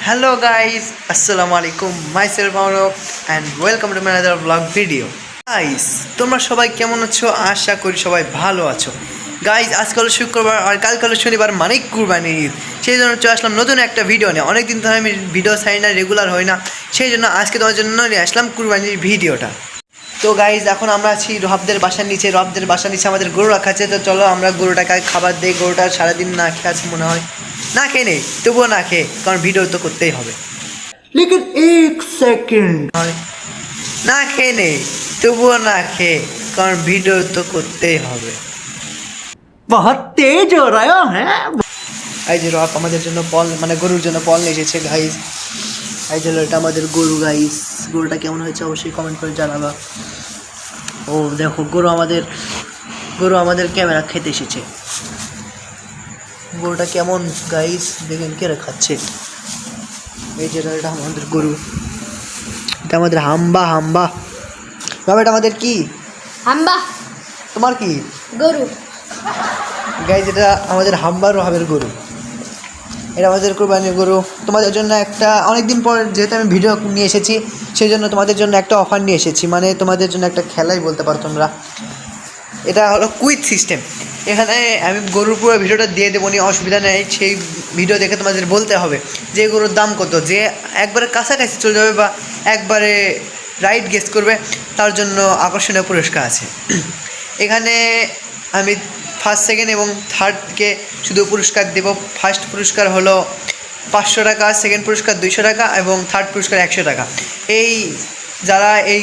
Hello guys, Assalamu alaikum. Myself Aurok and welcome to my another vlog video. Guys, তোমরা সবাই কেমন আছো? আশা করি সবাই ভালো আছো। গাইজ আজকাল শুক্রবার আর কাল শনিবার মানে কুরবানির ঈদ, সেই জন্য চলে আসলাম নতুন একটা ভিডিও নিয়ে। অনেকদিন ধরে আমি ভিডিও ছাড়ি না, রেগুলার হয় না, সেই জন্য আজকে তোমার জন্য নিয়ে আসলাম কুরবানির ভিডিওটা। তো গাইজ এখন আমরা আছি রবদের বাসার নিচে। রবদের বাসার নিচে আমাদের গরু রাখা আছে। তো চলো আমরা গরুটাকে খাবার দিই। গরুটা সারাদিন না খেয়ে আছে মনে হয়, না খেয়ে নেই তবুও না খেয়ে, কারণ ভিডিও তো করতেই হবে। লেকিন এক সেকেন্ড, না খেয়ে নেই তবুও না খেয়ে, কারণ ভিডিও তো করতেই হবে। বহুত তেজ হো রহা হ্যাঁ। এই যে রব আমাদের জন্য পল মানে গরুর জন্য পল নিয়ে এসেছে গাইজ। এই যে এটা আমাদের গরু গাইজ। গরুটা কেমন হয়েছে অবশ্যই কমেন্ট করে জানাবা। ও দেখো গরু আমাদের ক্যামেরা খেতে এসেছে। গরুটা কেমন গাইজ দেখেন, কে খাচ্ছে। এই যে এটা আমাদের গরু, এটা আমাদের হাম্বা। বাবা এটা আমাদের কি? হাম্বা। তোমার কি? গরু। গাইজ এটা আমাদের হাম্বা রহাবের গরু। এটা আমাদের কুরবানির গরু। তোমাদের জন্য একটা অনেকদিন পর যেহেতু আমি ভিডিও নিয়ে এসেছি, সেই জন্য তোমাদের জন্য একটা অফার নিয়ে এসেছি, মানে তোমাদের জন্য একটা খেলাই বলতে পারো তোমরা। এটা হলো কুইজ সিস্টেম। এখানে আমি গরুর পুরো ভিডিওটা দিয়ে দেবো, নিয়ে অসুবিধা নেই। সেই ভিডিও দেখে তোমাদের বলতে হবে যে গরুর দাম কত। যে একবারে কাছাকাছি চলে যাবে বা একবারে রাইট গেস করবে, তার জন্য আকর্ষণীয় পুরস্কার আছে। এখানে আমি ফার্স্ট সেকেন্ড এবং থার্ডকে শুধু পুরস্কার দেব। ফার্স্ট পুরস্কার হলো 500 টাকা, সেকেন্ড পুরস্কার 200 টাকা এবং থার্ড পুরস্কার 100 টাকা। এই যারা এই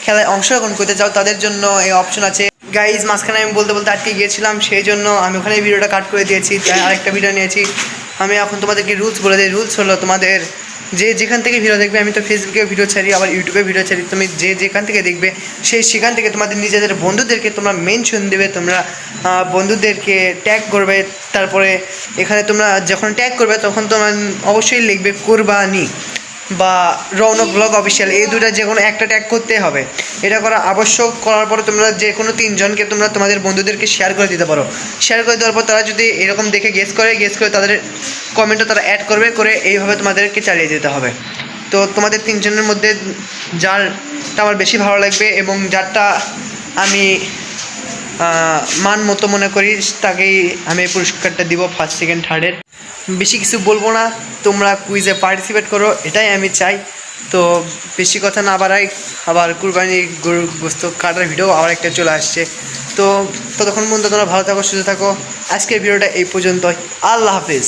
খেলায় অংশগ্রহণ করতে চাও তাদের জন্য এই অপশন আছে। গাইজ মাঝখানে আমি বলতে আটকে গিয়েছিলাম, সেই জন্য আমি ওখানে ভিডিওটা কাট করে দিয়েছি, আরেকটা ভিডিও নিয়েছি। আমি এখন তোমাদেরকে রুলস বলে দিই। রুলস হলো তোমাদের যেখান থেকে ভিডিও দেখবে, আমি তো ফেসবুকে ভিডিও ছাড়ি, আবার ইউটিউবে ভিডিও ছাড়ি। তুমি যেখান থেকে দেখবে সেখান থেকে তোমাদের নিজেদের বন্ধুদেরকে তোমরা মেনশন দেবে। তোমরা বন্ধুদেরকে ট্যাগ করবে। তারপরে এখানে তোমরা যখন ট্যাগ করবে তখন তোমরা অবশ্যই লিখবে কুরবানি বা রৌনক ব্লগ অফিসিয়াল, এই দুটো যে কোনো একটা ট্যাগ করতে হবে। এটা করা আবশ্যক। করার পরে তোমরা যে কোনো 3 জনকে তোমরা তোমাদের বন্ধুদেরকে শেয়ার করে দিতে পারো। শেয়ার করে দেওয়ার পর তারা যদি এরকম দেখে গেস করে তাদের কমেন্টটা তারা অ্যাড করে এইভাবে তোমাদেরকে চালিয়ে যেতে হবে। তো তোমাদের 3 জনের মধ্যে যারটা আমার বেশি ভালো লাগবে এবং যারটা আমি মান মতো মনে করি, তাকেই আমি পুরস্কারটা দিব ফার্স্ট সেকেন্ড থার্ডের। বেশি কিছু বলবো না, তোমরা কুইজে পার্টিসিপেট করো, এটাই আমি চাই। তো বেশি কথা না বাড়াই, আবার কুরবানি গরুর গোস্ত কাটার ভিডিও আবার একটা চলে আসছে। তো ততক্ষণ পর্যন্ত তোমরা ভালো থাকো, সুস্থ থাকো। আজকের ভিডিওটা এই পর্যন্তই। আল্লাহ হাফেজ।